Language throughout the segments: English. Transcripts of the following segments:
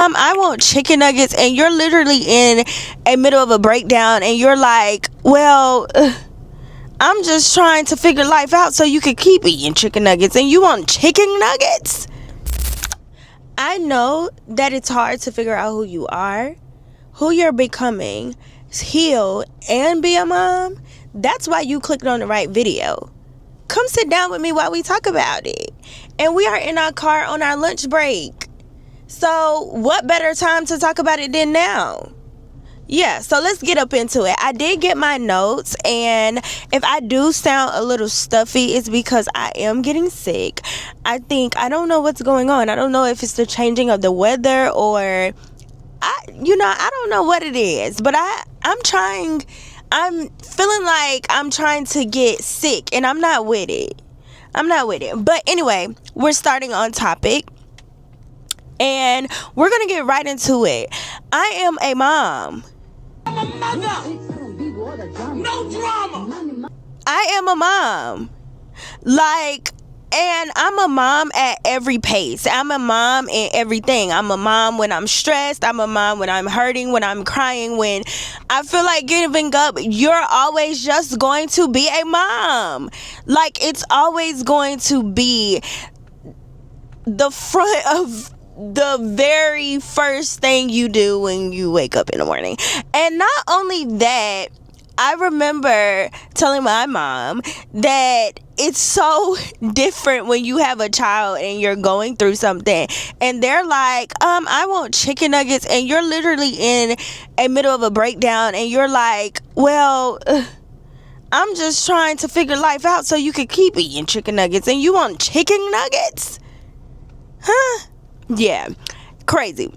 I want chicken nuggets, and you're literally in a middle of a breakdown, and you're like, well, I'm just trying to figure life out so you can keep eating chicken nuggets, and you want chicken nuggets? I know that it's hard to figure out who you are, who you're becoming, heal, and be a mom. That's why you clicked on the right video. Come sit down with me while we talk about it. And we are in our car on our lunch break. So what better time to talk about it than now? Yeah, so let's get up into it. I did get my notes, and if I do sound a little stuffy, it's because I am getting sick. I don't know what's going on. I don't know if it's the changing of the weather, or I don't know what it is, but I'm feeling like I'm trying to get sick, and I'm not with it. But anyway, we're starting on topic, and we're going to get right into it. I am a mom. I'm a mother. No drama. I am a mom. And I'm a mom at every pace. I'm a mom in everything. I'm a mom when I'm stressed. I'm a mom when I'm hurting, when I'm crying, when I feel like giving up. You're always just going to be a mom. It's always going to be the front of the very first thing you do when you wake up in the morning. And not only that, I remember telling my mom that it's so different when you have a child and you're going through something, and they're like, I want chicken nuggets, and you're literally in a middle of a breakdown, and you're like, well, I'm just trying to figure life out so you can keep eating chicken nuggets, and you want chicken nuggets? Huh? Yeah, crazy.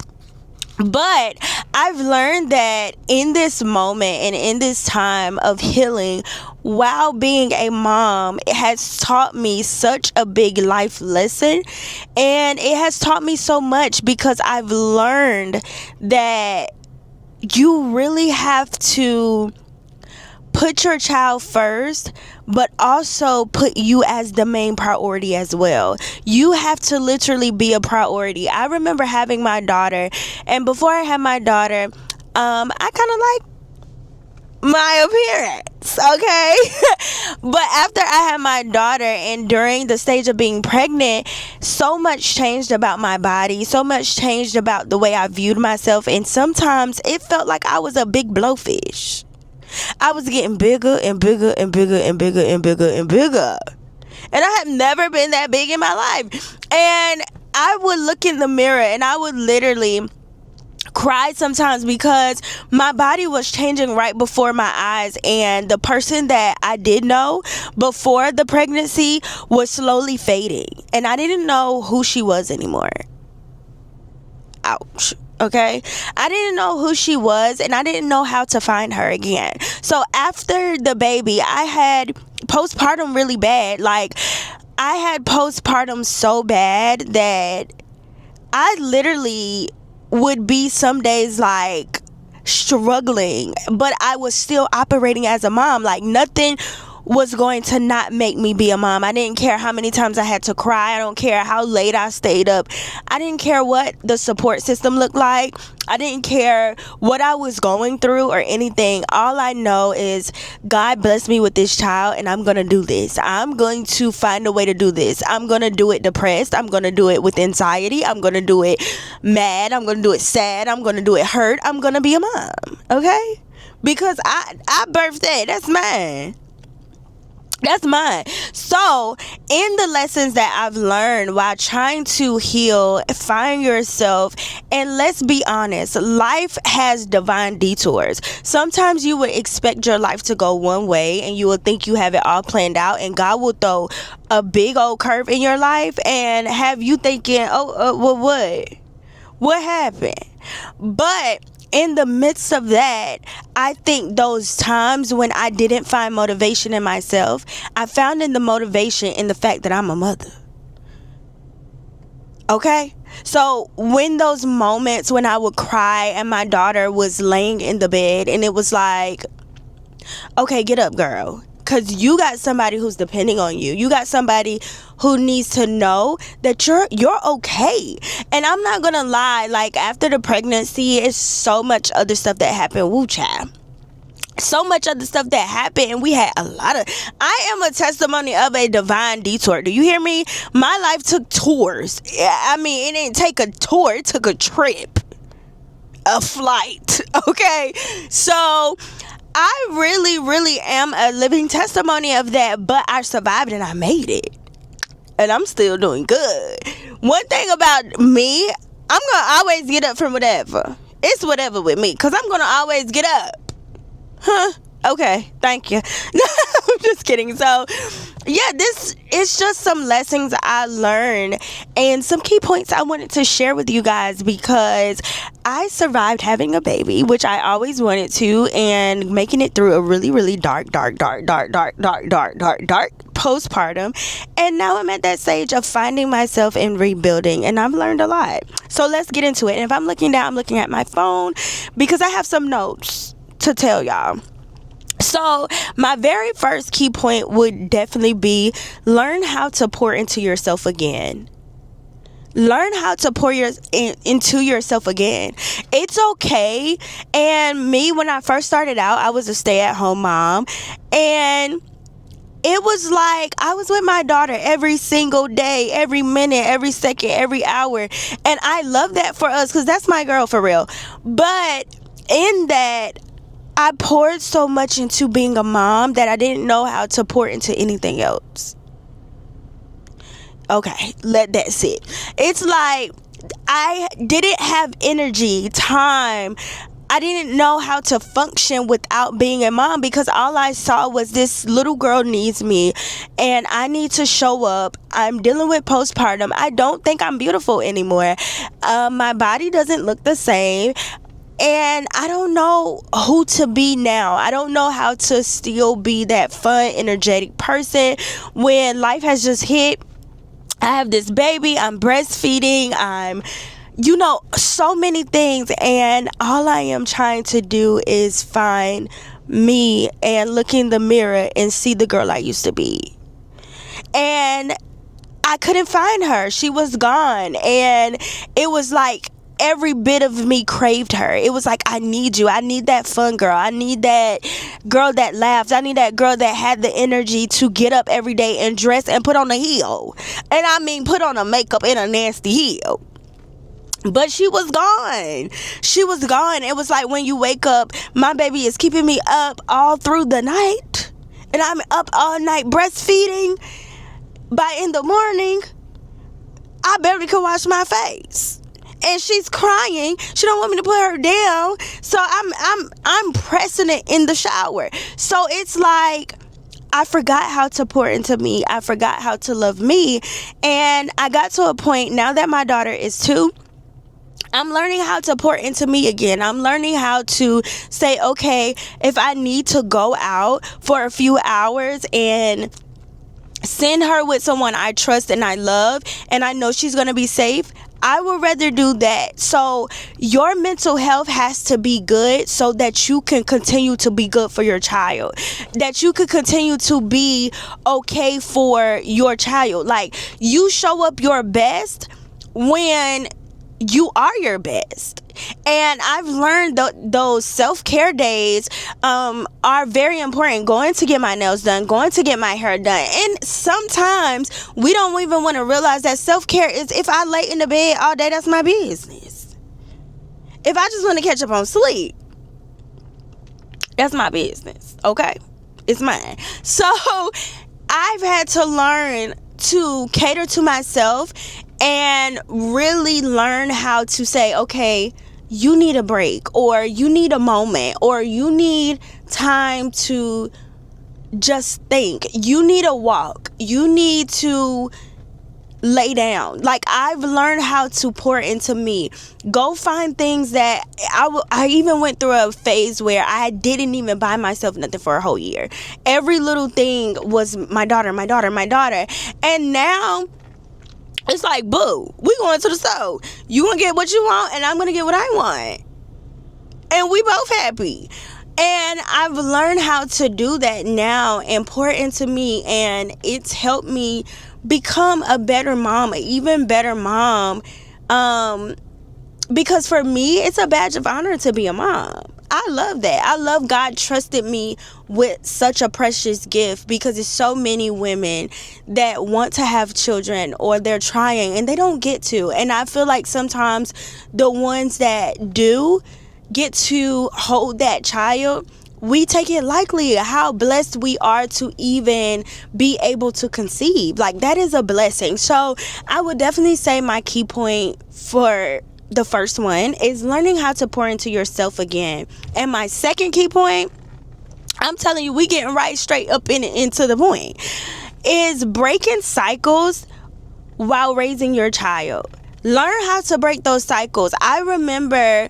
But I've learned that in this moment and in this time of healing, while being a mom, it has taught me such a big life lesson, and it has taught me so much, because I've learned that you really have to put your child first, but also put you as the main priority as well. You have to literally be a priority. I remember having my daughter, and before I had my daughter, I kind of like my appearance, okay? But after I had my daughter, and during the stage of being pregnant, so much changed about my body, so much changed about the way I viewed myself, and sometimes it felt like I was a big blowfish. I was getting bigger and bigger and bigger and bigger and bigger and bigger. And I have never been that big in my life. And I would look in the mirror and I would literally cry sometimes, because my body was changing right before my eyes, and the person that I did know before the pregnancy was slowly fading, and I didn't know who she was anymore. Ouch. Okay, I didn't know who she was, and I didn't know how to find her again. So after the baby, I had postpartum really bad. I had postpartum so bad that I literally would be some days struggling, but I was still operating as a mom. Nothing was going to not make me be a mom. I didn't care how many times I had to cry. I don't care how late I stayed up. I didn't care what the support system looked like. I didn't care what I was going through or anything. All I know is God blessed me with this child, and I'm going to do this. I'm going to find a way to do this. I'm going to do it depressed. I'm going to do it with anxiety. I'm going to do it mad. I'm going to do it sad. I'm going to do it hurt. I'm going to be a mom. Okay? Because I birthed that. That's mine. That's mine. So, in the lessons that I've learned while trying to heal, find yourself, and let's be honest, life has divine detours. Sometimes you would expect your life to go one way, and you would think you have it all planned out, and God will throw a big old curve in your life and have you thinking, what happened? But in the midst of that, I think those times when I didn't find motivation in myself, I found in the motivation in the fact that I'm a mother. Okay? So when those moments when I would cry and my daughter was laying in the bed, and it was like, okay, get up, girl. because you got somebody who's depending on you. You got somebody who needs to know that you're okay. And I'm not gonna lie, like, after the pregnancy, it's so much other stuff that happened. Woo, child. So much other stuff that happened, and we had a lot of. I am a testimony of a divine detour. Do you hear me? My life took tours. I mean, it didn't take a tour, it took a trip, a flight. Okay, so I really, really am a living testimony of that. But I survived and I made it, and I'm still doing good. One thing about me, I'm gonna always get up from whatever. It's whatever with me, because I'm gonna always get up. Huh? Okay, thank you. No, I'm just kidding. So, yeah, this is just some lessons I learned and some key points I wanted to share with you guys, because I survived having a baby, which I always wanted to, and making it through a really, really dark postpartum. And now I'm at that stage of finding myself and rebuilding, and I've learned a lot. So let's get into it. And if I'm looking down, I'm looking at my phone because I have some notes to tell y'all. So my very first key point would definitely be learn how to pour into yourself again. Learn how to pour into yourself again. It's okay. And me, when I first started out, I was a stay-at-home mom, and it was like I was with my daughter every single day, every minute, every second, every hour. And I love that for us, because that's my girl for real. But in that, I poured so much into being a mom that I didn't know how to pour into anything else. Okay, let that sit. It's like I didn't have energy, time. I didn't know how to function without being a mom, because all I saw was this little girl needs me and I need to show up. I'm dealing with postpartum. I don't think I'm beautiful anymore. My body doesn't look the same. And I don't know who to be now. I don't know how to still be that fun, energetic person when life has just hit. I have this baby. I'm breastfeeding. I'm, so many things. And all I am trying to do is find me and look in the mirror and see the girl I used to be. And I couldn't find her. She was gone. And it was like, every bit of me craved her. It was like, I need you. I need that fun girl. I need that girl that laughs. I need that girl that had the energy to get up every day and dress and put on a heel. And I mean, put on a makeup and a nasty heel. But she was gone. She was gone. It was like when you wake up, my baby is keeping me up all through the night. And I'm up all night breastfeeding. By in the morning, I barely can wash my face. And she's crying. She don't want me to put her down. So I'm pressing it in the shower. So it's like I forgot how to pour into me. I forgot how to love me. And I got to a point now that my daughter is 2. I'm learning how to pour into me again. I'm learning how to say, okay, if I need to go out for a few hours and send her with someone I trust and I love and I know she's going to be safe, I would rather do that. So your mental health has to be good so that you can continue to be good for your child, that you can continue to be okay for your child. Like, you show up your best when you are your best. And I've learned those self-care days are very important. Going to get my nails done, going to get my hair done. And sometimes we don't even want to realize that self-care is, if I lay in the bed all day, that's my business. If I just want to catch up on sleep, that's my business. Okay? It's mine. So I've had to learn to cater to myself and really learn how to say, okay, you need a break, or you need a moment, or you need time to just think. You need a walk. You need to lay down. Like, I've learned how to pour into me. Go find things that I even went through a phase where I didn't even buy myself nothing for a whole year. Every little thing was my daughter. And now it's like, boo, we going to the store. You gonna get what you want, and I'm gonna get what I want, and we both happy. And I've learned how to do that now and pour into me, and it's helped me become a better mom, an even better mom. Because for me, it's a badge of honor to be a mom. I love that. I love God trusted me with such a precious gift, because there's so many women that want to have children, or they're trying and they don't get to. And I feel like sometimes the ones that do get to hold that child, we take it lightly how blessed we are to even be able to conceive. Like, that is a blessing. So I would definitely say my key point for the first one is learning how to pour into yourself again. And my second key point, I'm telling you, we getting right straight up into the point, is breaking cycles while raising your child. Learn how to break those cycles. I remember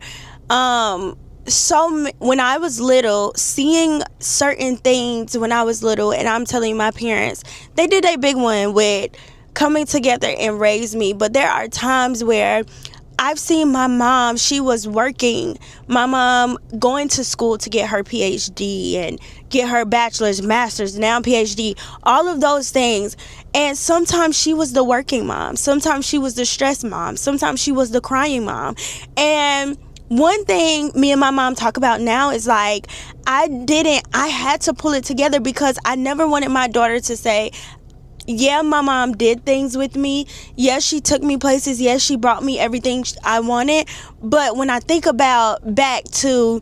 when I was little, seeing certain things when I was little, and I'm telling you, my parents, they did a big one with coming together and raise me. But there are times where I've seen my mom, she was working, my mom going to school to get her PhD and get her bachelor's, master's, now PhD, all of those things. And sometimes she was the working mom. Sometimes she was the stressed mom. Sometimes she was the crying mom. And one thing me and my mom talk about now is like, I had to pull it together, because I never wanted my daughter to say, yeah, my mom did things with me. Yes, she took me places. Yes, she brought me everything I wanted. But when I think about back to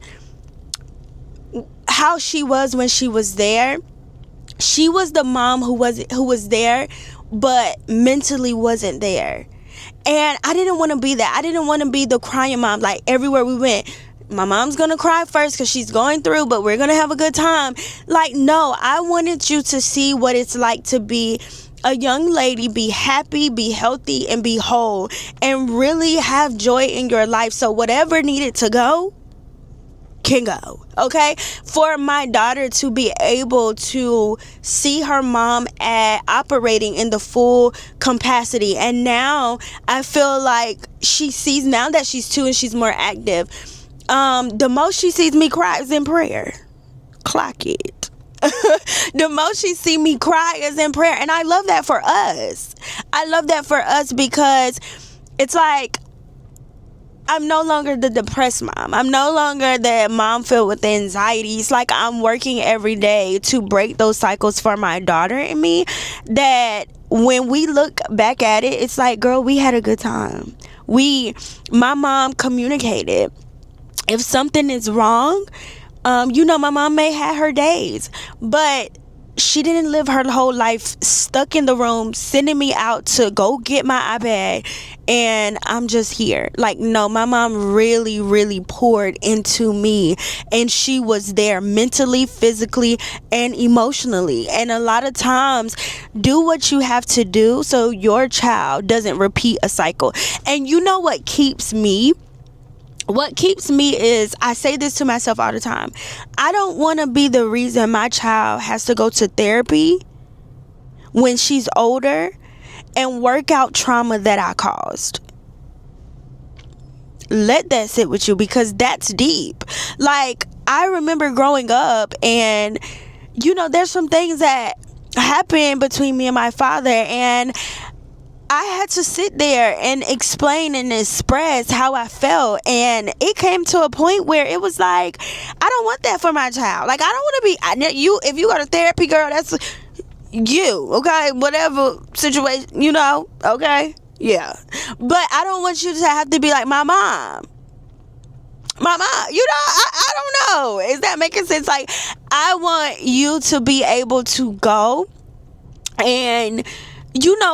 how she was when she was there, she was the mom who was there, but mentally wasn't there. And I didn't want to be that. I didn't want to be the crying mom. Like, everywhere we went, my mom's gonna cry first because she's going through, but we're gonna have a good time. Like, no, I wanted you to see what it's like to be a young lady, be happy, be healthy, and be whole, and really have joy in your life. So whatever needed to go can go, okay? For my daughter to be able to see her mom operating in the full capacity, and now I feel like she sees, now that she's 2 and she's more active, the most she sees me cry is in prayer. Clock it. The most she see me cry is in prayer. And I love that for us. I love that for us, because it's like, I'm no longer the depressed mom. I'm no longer the mom filled with anxiety. It's like I'm working every day to break those cycles for my daughter and me, that when we look back at it, it's like, girl, we had a good time. My mom communicated. If something is wrong, my mom may have her days, but she didn't live her whole life stuck in the room, sending me out to go get my iPad, and I'm just here. Like, no, my mom really, really poured into me, and she was there mentally, physically, and emotionally. And a lot of times, do what you have to do so your child doesn't repeat a cycle. And you know what keeps me? What keeps me is, I say this to myself all the time, I don't want to be the reason my child has to go to therapy when she's older and work out trauma that I caused. Let that sit with you, because that's deep. Like, I remember growing up, and there's some things that happened between me and my father, and I had to sit there and explain and express how I felt. And it came to a point where it was like, I don't want that for my child. Like, I don't want to be, if you go to therapy, girl, that's you, okay? Whatever situation, okay? Yeah. But I don't want you to have to be like my mom. I don't know. Is that making sense? Like, I want you to be able to go and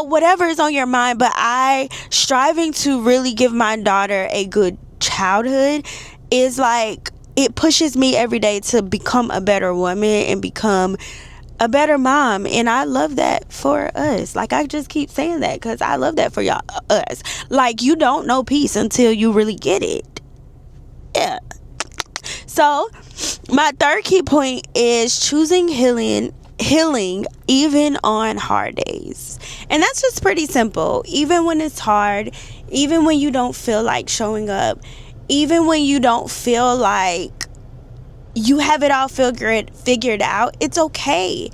whatever is on your mind, but I striving to really give my daughter a good childhood is like, it pushes me every day to become a better woman and become a better mom. And I love that for us. Like, I just keep saying that because I love that for y'all, us. Like, you don't know peace until you really get it. Yeah. So my third key point is choosing healing even on hard days. And that's just pretty simple. Even when it's hard, even when you don't feel like showing up, even when you don't feel like you have it all figured out. It's okay.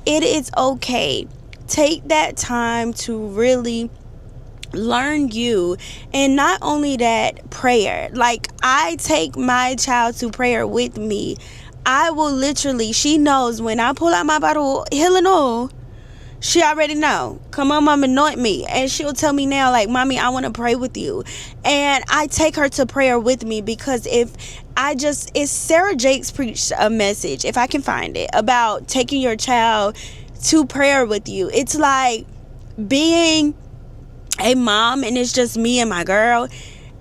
It is okay. Take that time to really learn you. And not only that, prayer. Like, I take my child to prayer with me. I will literally, she knows when I pull out my bottle of healing oil, she already know. Come on, mom, anoint me. And she'll tell me now, like, mommy, I want to pray with you. And I take her to prayer with me, because it's Sarah Jakes preached a message, if I can find it, about taking your child to prayer with you. It's like being a mom and it's just me and my girl.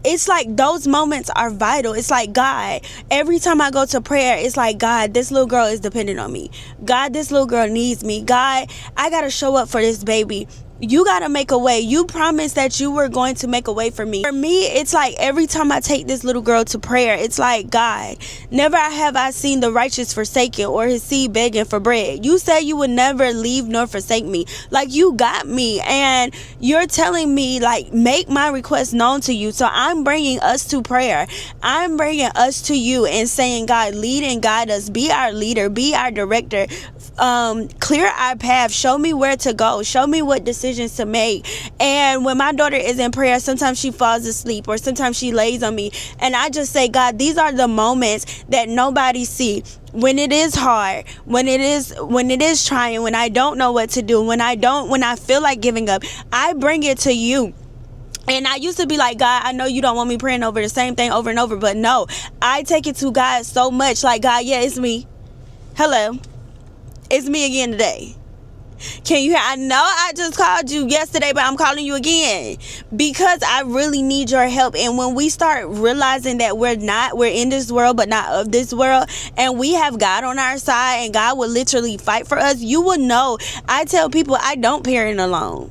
It's like those moments are vital. It's like, God, every time I go to prayer, it's like, God, this little girl is dependent on me. God, this little girl needs me. God, I got to show up for this baby. You got to make a way. You promised that you were going to make a way for me. For me, it's like every time I take this little girl to prayer, it's like, God, never have I seen the righteous forsaken or his seed begging for bread. You said you would never leave nor forsake me. Like, you got me, and you're telling me, like, make my request known to you. So I'm bringing us to prayer. I'm bringing us to you and saying, God, lead and guide us. Be our leader. Be our director. Clear our path. Show me where to go. Show me what decisions to make. And when my daughter is in prayer, sometimes she falls asleep or sometimes she lays on me, and I just say, God, these are the moments that nobody see. When it is hard, when it is trying, when I don't know what to do, when I feel like giving up, I bring it to you. And I used to be like, God, I know you don't want me praying over the same thing over and over, but no, I take it to God so much. Like, God, yeah, it's me. Hello. It's me again today. Can you hear? I know I just called you yesterday, but I'm calling you again because I really need your help. And when we start realizing that we're in this world, but not of this world, and we have God on our side, and God will literally fight for us, you will know. I tell people I don't parent alone.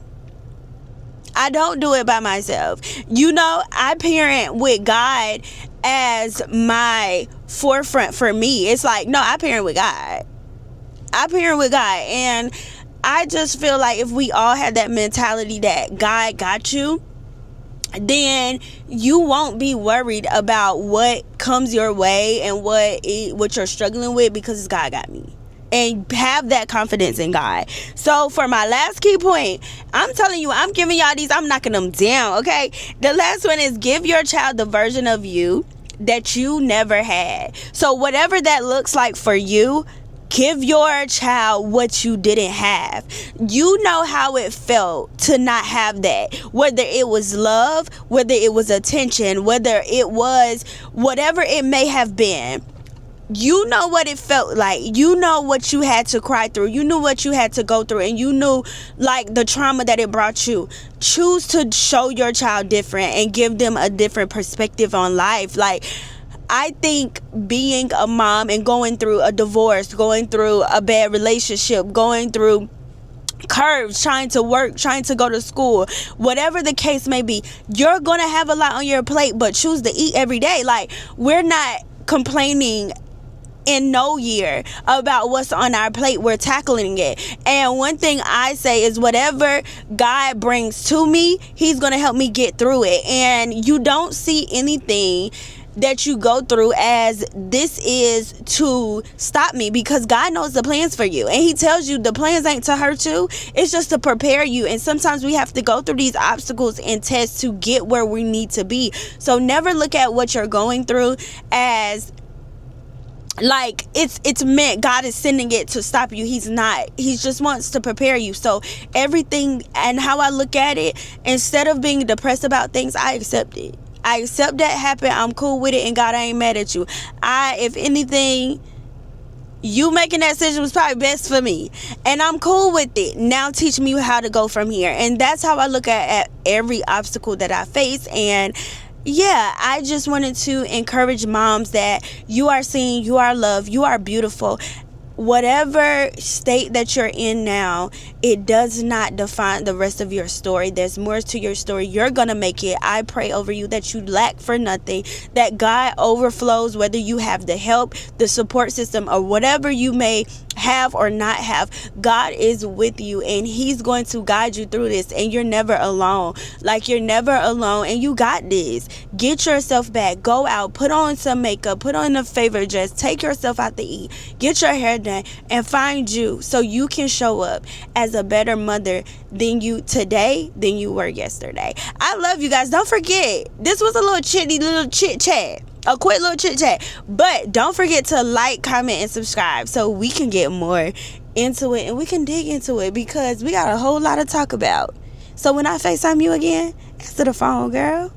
I don't do it by myself. I parent with God as my forefront for me. It's like, no, I parent with God. And I just feel like if we all had that mentality that God got you, then you won't be worried about what comes your way and what you're struggling with, because God got me. And have that confidence in God. So for my last key point, I'm telling you, I'm giving y'all these, I'm knocking them down, okay? The last one is give your child the version of you that you never had. So whatever that looks like for you, give your child what you didn't have. You know how it felt to not have that. Whether it was love, whether it was attention, whether it was whatever it may have been. You know what it felt like. You know what you had to cry through. You knew what you had to go through. And you knew, like, the trauma that it brought you. Choose to show your child different and give them a different perspective on life. Like, I think being a mom and going through a divorce, going through a bad relationship, going through curves, trying to work, trying to go to school, whatever the case may be, you're going to have a lot on your plate, but choose to eat every day. Like, we're not complaining in no year about what's on our plate. We're tackling it. And one thing I say is whatever God brings to me, he's going to help me get through it. And you don't see anything that you go through as this is to stop me, because God knows the plans for you, and he tells you the plans ain't to hurt you, it's just to prepare you. And sometimes we have to go through these obstacles and tests to get where we need to be. So never look at what you're going through as like it's meant God is sending it to stop you. He's not. He just wants to prepare you. So everything, and how I look at it, instead of being depressed about things, I accept it. I accept that happened. I'm cool with it, and God, I ain't mad at you. If anything, you making that decision was probably best for me, and I'm cool with it. Now teach me how to go from here. And that's how I look at every obstacle that I face. And yeah, I just wanted to encourage moms that you are seen, you are loved, you are beautiful. Whatever state that you're in now, it does not define the rest of your story. There's more to your story. You're gonna make it. I pray over you that you lack for nothing, that God overflows, whether you have the help, the support system, or whatever you may have or not have, God is with you, and he's going to guide you through this, and you're never alone. Like, you're never alone, and you got this. Get yourself back. Go out, put on some makeup, put on a favorite dress, take yourself out to eat, get your hair done, and find you, so you can show up as a better mother than you were yesterday. I love you guys. Don't forget, this was a little chit chat, a quick little chit chat, but don't forget to like, comment, and subscribe so we can get more into it and we can dig into it, because we got a whole lot to talk about. So when I FaceTime you again, answer the phone, girl.